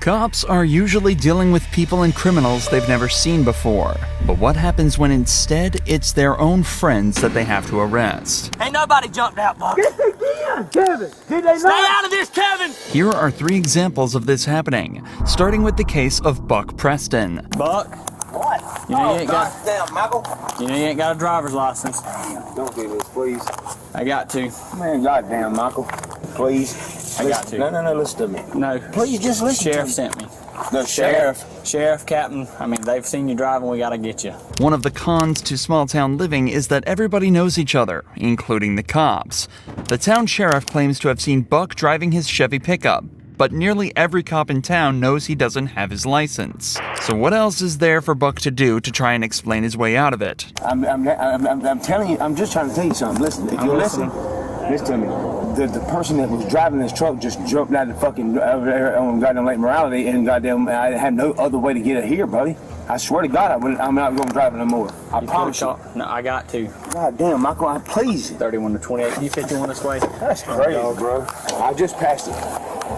Cops are usually dealing with people and criminals they've never seen before. But what happens when instead it's their own friends that they have to arrest? Ain't nobody jumped out, Buck. Yes, they did! Kevin, did they Stay not? out of this, Kevin! Here are 3 examples of this happening, starting with the case of Buck Preston. Buck, What? You know you ain't got- Damn, Michael. you know you ain't got a driver's license. Don't do this, please. I got to. Man, goddamn, Michael. Please. I got to. No, listen to me. No. Please, just listen Sheriff to me. sent me. The sheriff. Sheriff, captain, I mean, they've seen you driving, we gotta get you. One of the cons to small town living is that everybody knows each other, including the cops. The town sheriff claims to have seen Buck driving his Chevy pickup, but nearly every cop in town knows he doesn't have his license. So what else is there for Buck to do to try and explain his way out of it? I'm telling you, I'm just trying to tell you something. Listen, if you listen to me. The person that was driving this truck just jumped out of the fucking on goddamn Lake Morality, and goddamn, I had no other way to get it here, buddy. I swear to God, I'm not going to drive it no more. I promise you. No, I got to. God damn, Michael, please. 31 to 28. You 51 this way? That's crazy, bro. I just passed it.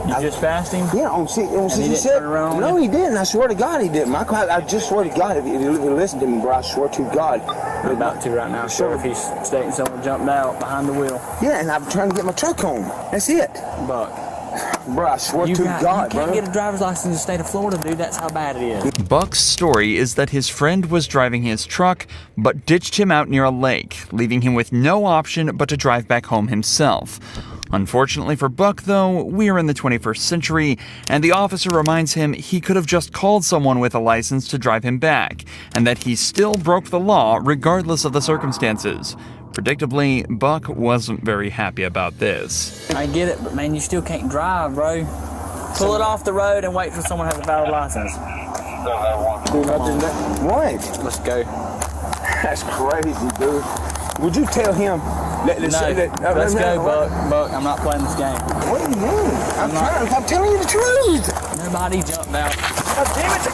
You just passed him? Yeah, on he 67. didn't turn around? No, he didn't. I swear to God, he didn't. Michael, I just swear to God, if you listen to me, bro, I swear to God. I'm about to right now, sir. If he's stating someone jumped out behind the wheel. Yeah, and I'm trying to get my truck home. That's it. Buck. Bro, I swear to God, you can't bro. get a driver's license in the state of Florida, dude. That's how bad it is. Buck's story is that his friend was driving his truck, but ditched him out near a lake, leaving him with no option but to drive back home himself. Unfortunately for Buck, though, we're in the 21st century, and the officer reminds him he could have just called someone with a license to drive him back, and that he still broke the law regardless of the circumstances. Predictably, Buck wasn't very happy about this. I get it, but man, you still can't drive, bro. Pull it off the road and wait till someone has a valid license. What? Let's go. That's crazy, dude. Would you tell him? Let's go, Buck. I'm not playing this game. What are you doing? I'm telling you the truth. Nobody jumped out. God damn it!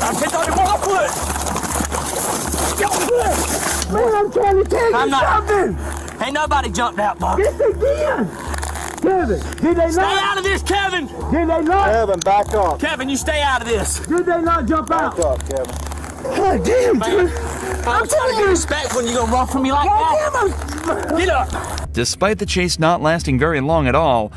I'm pissed on your ball foot! Man, I'm trying to tell you something! Ain't nobody jumped out, Buck. Yes, they did! Kevin, did they Stay not? out of this, Kevin! Did they not? Kevin, back up. Kevin, you stay out of this. Did they not jump out? Back up, Kevin. God damn, dude! I'm telling you respect when you gonna run from me like that. Get up! Despite the chase not lasting very long at all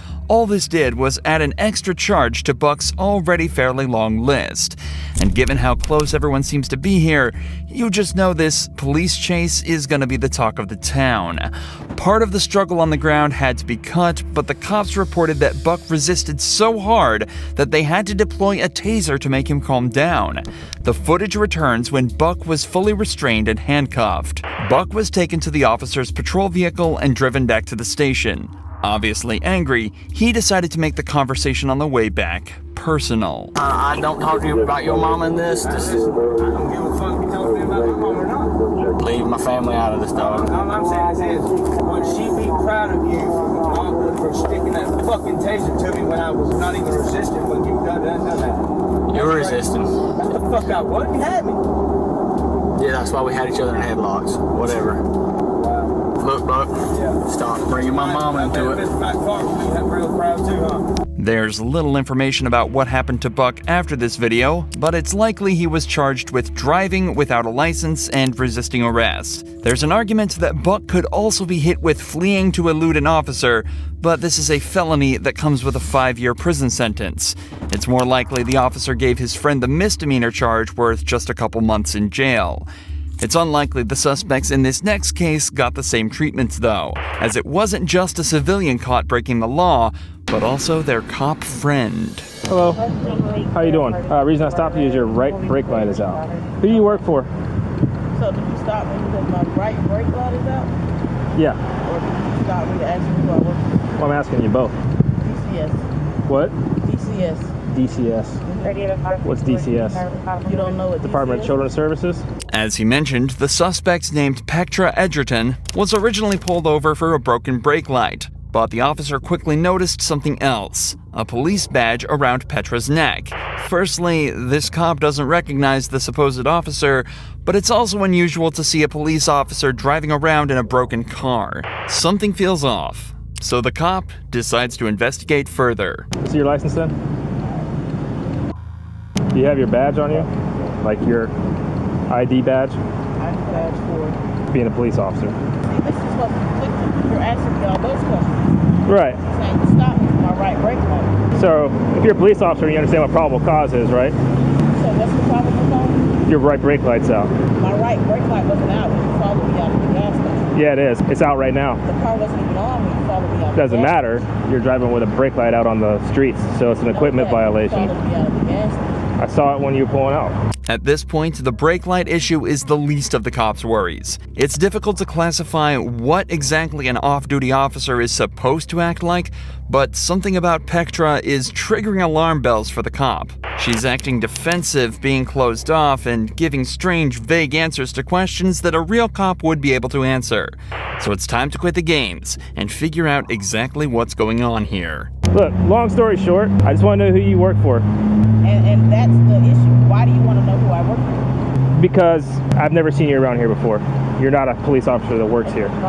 this did was add an extra charge to Buck's already fairly long list. And given how close everyone seems to be here, you just know this police chase is gonna be the talk of the town. Part of the struggle on the ground had to be cut, but the cops reported that Buck resisted so hard that they had to deploy a taser to make him calm down. The footage returns when Buck was fully restrained and handcuffed. Buck was taken to the officer's patrol vehicle and driven back to the station. Obviously angry, he decided to make the conversation on the way back personal. I don't talk to you about your mom in this. I don't give a fuck if you talk to me about my mom or not. Leave my family out of this, dog. All I'm saying is this. Would she be proud of you for sticking that fucking taser to me when I was not even resisting when you done that? You're resisting. What the fuck I was? You had me. Yeah, that's why we had each other in headlocks. Whatever. Look, Buck. Yeah. Stop bringing my mom into it. Mr. McFarland would be real proud too, huh? There's little information about what happened to Buck after this video, but it's likely he was charged with driving without a license and resisting arrest. There's an argument that Buck could also be hit with fleeing to elude an officer, but this is a felony that comes with a 5-year prison sentence. It's more likely the officer gave his friend the misdemeanor charge worth just a couple months in jail. It's unlikely the suspects in this next case got the same treatments though, as it wasn't just a civilian caught breaking the law, but also their cop friend. Hello. How you doing? Reason I stopped you is your right brake light is out. Who do you work for? So did you stop me because my right brake light is out? Yeah. Or did you stop me to ask me who I work for? Well, I'm asking you both. DCS. What? DCS. DCS. What's DCS? You don't know what Department of DCS? Children's Services? As he mentioned, the suspect named Petra Edgerton was originally pulled over for a broken brake light, but the officer quickly noticed something else, a police badge around Petra's neck. Firstly, this cop doesn't recognize the supposed officer, but it's also unusual to see a police officer driving around in a broken car. Something feels off, so the cop decides to investigate further. See your license then? Do you have your badge on you? Like your ID badge? I'm badge for. Being a police officer. See, this is what's conflicting. You're asking me all those questions. Right. Saying you stopped me for my right brake light. So if you're a police officer, you understand what probable cause is, right? So what's the problem with that? Your right brake light's out. My right brake light wasn't out when you followed me out of the gas station. Yeah, it is. It's out right now. The car wasn't even on when you followed me out of the Doesn't gas matter. You're driving with a brake light out on the streets, so it's an equipment Okay, you violation. followed me out of the gas station. I saw it when you were pulling out. At this point, the brake light issue is the least of the cops' worries. It's difficult to classify what exactly an off-duty officer is supposed to act like, but something about Pectra is triggering alarm bells for the cop. She's acting defensive, being closed off, and giving strange, vague answers to questions that a real cop would be able to answer. So it's time to quit the games and figure out exactly what's going on here. Look, long story short, I just want to know who you work for. And that's the issue. Why do you want to know who I work for? Because I've never seen you around here before. You're not a police officer that works here. You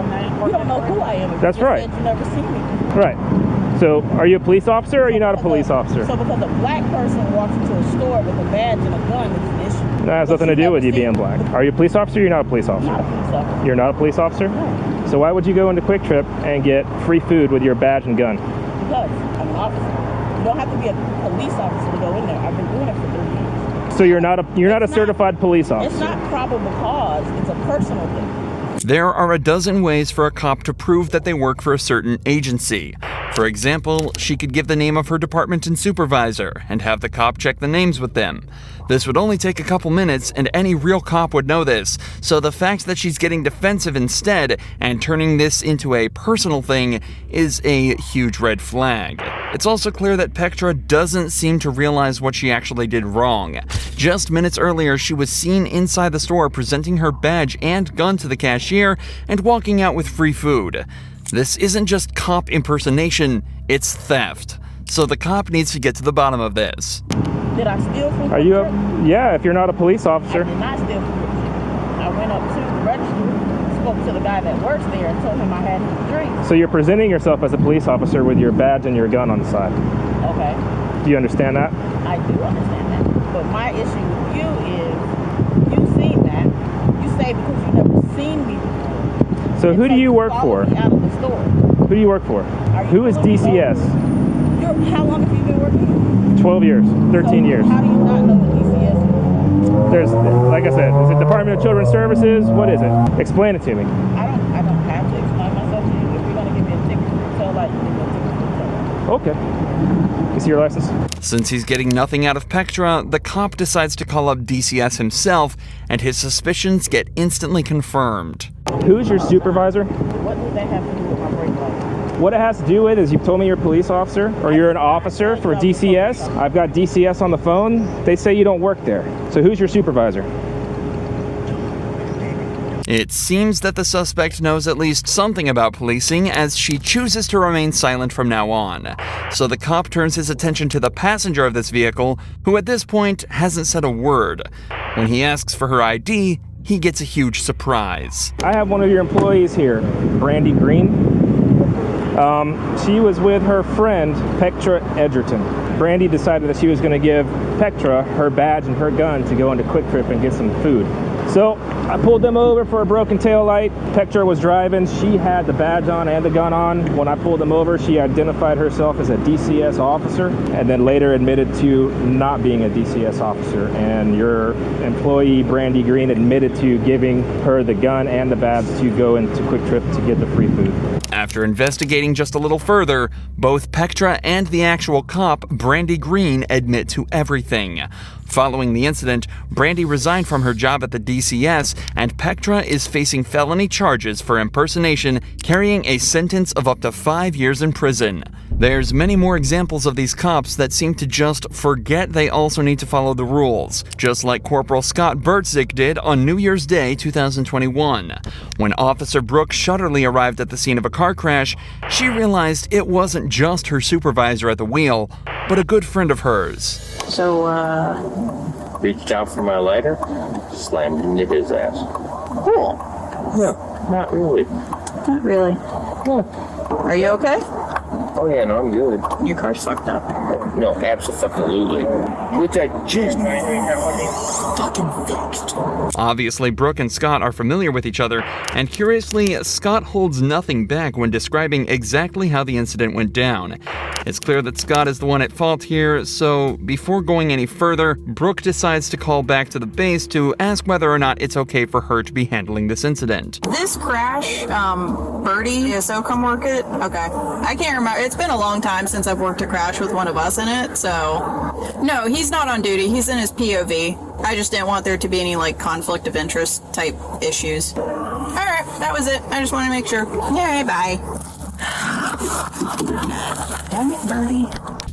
don't know who I am. If That's you just right. said you never seen me. Right. So, are you a police officer or are you not a police officer? So because a black person walks into a store with a badge and a gun, it's an issue. That has But nothing to do never with you seen being me. black. Are you a police officer or you're not a police officer? Not a police officer. You're not a police officer? No. So why would you go into Quick Trip and get free food with your badge and gun? Because I'm an officer. You don't have to be a police officer to go in there. I've been doing it for 3 years. So you're not a It's certified police It's officer. not probable cause. It's a personal thing. There are a dozen ways for a cop to prove that they work for a certain agency. For example, she could give the name of her department and supervisor and have the cop check the names with them. This would only take a couple minutes, and any real cop would know this, so the fact that she's getting defensive instead and turning this into a personal thing is a huge red flag. It's also clear that Pectra doesn't seem to realize what she actually did wrong. Just minutes earlier, she was seen inside the store presenting her badge and gun to the cashier and walking out with free food. This isn't just cop impersonation, it's theft. So the cop needs to get to the bottom of this. Did I steal from Are you a, yeah, if you're not a police officer. I did not steal from I went up to the register, spoke to the guy that works there and told him I had his drink. So you're presenting yourself as a police officer with your badge and your gun on the side. Okay. Do you understand that? I do understand that. But my issue with you is you've seen that. You say because you've never seen me before. So who do you work for? Follow me out of the store. Who do you work for? Are you Who is following me DCS? How long have you been working? 12 years, 13 So years. How do you not know what DCS is? There's, like I said, is it Department of Children's Services? What is it? Explain it to me. I don't have to explain myself to you. If you're gonna give me a ticket for the tail light, you give me a ticket for the tail light. Okay. You see your license? Since he's getting nothing out of Pectra, the cop decides to call up DCS himself, and his suspicions get instantly confirmed. Who's your supervisor? What do they have to do with my brake light? What it has to do with is you've told me you're a police officer or you're an officer for DCS. I've got DCS on the phone. They say you don't work there. So who's your supervisor? It seems that the suspect knows at least something about policing, as she chooses to remain silent from now on. So the cop turns his attention to the passenger of this vehicle, who at this point hasn't said a word. When he asks for her ID, he gets a huge surprise. I have one of your employees here, Brandy Green. She was with her friend, Pectra Edgerton. Brandy decided that she was going to give Pectra her badge and her gun to go into Quick Trip and get some food. So I pulled them over for a broken tail light. Pectra was driving. She had the badge on and the gun on. When I pulled them over, she identified herself as a DCS officer and then later admitted to not being a DCS officer. And your employee, Brandy Green, admitted to giving her the gun and the badge to go into Quick Trip to get the free food. After investigating just a little further, both Pectra and the actual cop, Brandy Green, admit to everything. Following the incident, Brandy resigned from her job at the DCS, and Pectra is facing felony charges for impersonation, carrying a sentence of up to 5 years in prison. There's many more examples of these cops that seem to just forget they also need to follow the rules, just like Corporal Scott Bertzik did on New Year's Day 2021. When Officer Brooke Shutterly arrived at the scene of a car crash, she realized it wasn't just her supervisor at the wheel, but a good friend of hers. So, Reached out for my lighter, slammed into his ass. cool. Yeah, not really. Not really. Are you okay? Oh yeah, no, I'm good. Your car's fucked up. No, absolutely. Which I just fucking fixed. Obviously, Brooke and Scott are familiar with each other, and curiously, Scott holds nothing back when describing exactly how the incident went down. It's clear that Scott is the one at fault here, so before going any further, Brooke decides to call back to the base to ask whether or not it's okay for her to be handling this incident. This crash, Birdie is so come work it? Okay. I can't remember. It's been a long time since I've worked a crash with one of us in it, so. No, he's not on duty. He's in his POV. I just didn't want there to be any, like, conflict of interest type issues. Alright, that was it. I just want to make sure. Alright, bye. Damn it, Birdie.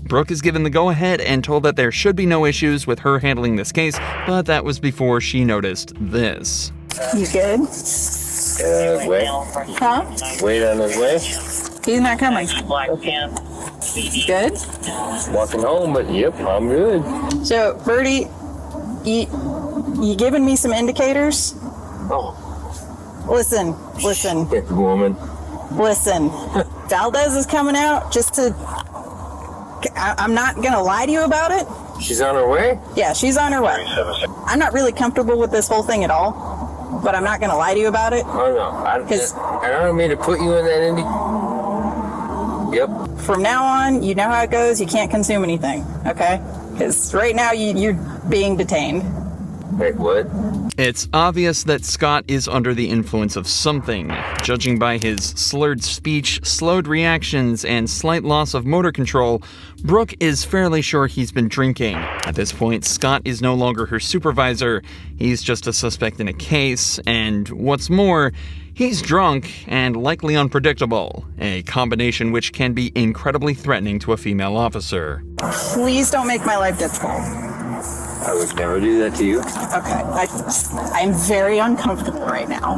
Brooke is given the go-ahead and told that there should be no issues with her handling this case, but that was before she noticed this. You good? Wait. Huh? Wait on his way. He's not coming. Good? Walking home, but yep, I'm good. So, Birdie, you giving me some indicators? Oh, Listen. big woman. Listen. Valdez is coming out just to... I'm not going to lie to you about it. She's on her way? Yeah, she's on her way. I'm not really comfortable with this whole thing at all, but I'm not going to lie to you about it. Oh, no. I don't mean to put you in that Indy. Yep. From now on, you know how it goes. You can't consume anything, okay? Because right now you're being detained. Wait, what? It's obvious that Scott is under the influence of something. Judging by his slurred speech, slowed reactions, and slight loss of motor control, Brooke is fairly sure he's been drinking. At this point, Scott is no longer her supervisor. He's just a suspect in a case, and what's more, he's drunk and likely unpredictable, a combination which can be incredibly threatening to a female officer. Please don't make my life difficult. I would never do that to you. Okay, I'm very uncomfortable right now.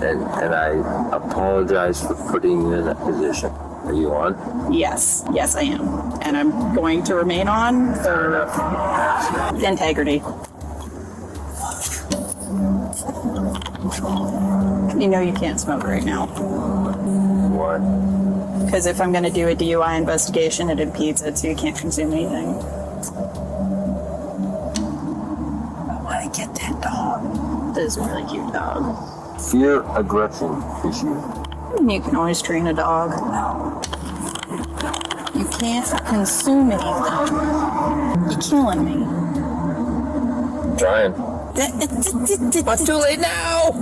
And I apologize for putting you in that position. Are you on? Yes, I am. And I'm going to remain on for integrity. You know you can't smoke right now. Why? Because if I'm going to do a DUI investigation, it impedes it, so you can't consume anything. I want to get that dog. This is a really cute dog. Fear aggression issue. You can always train a dog. You can't consume anything. You're killing me. Trying. What's too late now?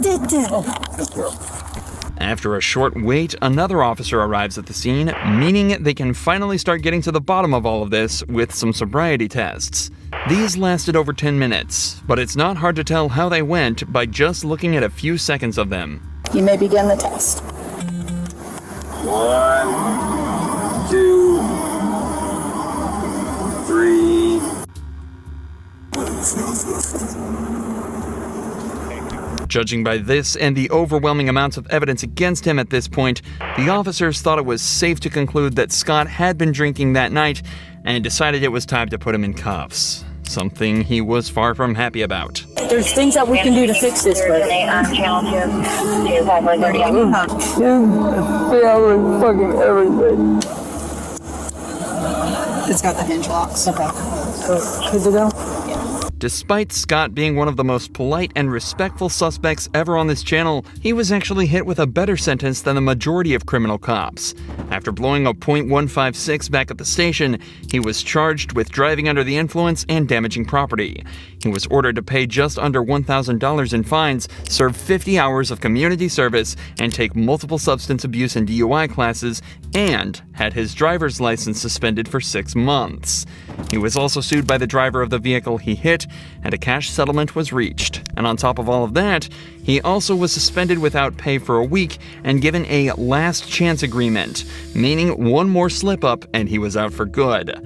After a short wait, another officer arrives at the scene, meaning they can finally start getting to the bottom of all of this with some sobriety tests. These lasted over 10 minutes, but it's not hard to tell how they went by just looking at a few seconds of them. You may begin the test. 1, 2, 3. Judging by this and the overwhelming amounts of evidence against him at this point, the officers thought it was safe to conclude that Scott had been drinking that night and decided it was time to put him in cuffs. Something he was far from happy about. There's things that we can do to fix this, but It's got the hinge locks. okay. Good to go? Despite Scott being one of the most polite and respectful suspects ever on this channel, he was actually hit with a better sentence than the majority of criminal cops. After blowing a .156 back at the station, he was charged with driving under the influence and damaging property. He was ordered to pay just under $1,000 in fines, serve 50 hours of community service, and take multiple substance abuse and DUI classes, and had his driver's license suspended for 6 months. He was also sued by the driver of the vehicle he hit, and a cash settlement was reached. And on top of all of that, he also was suspended without pay for a week and given a last chance agreement, meaning one more slip up and he was out for good.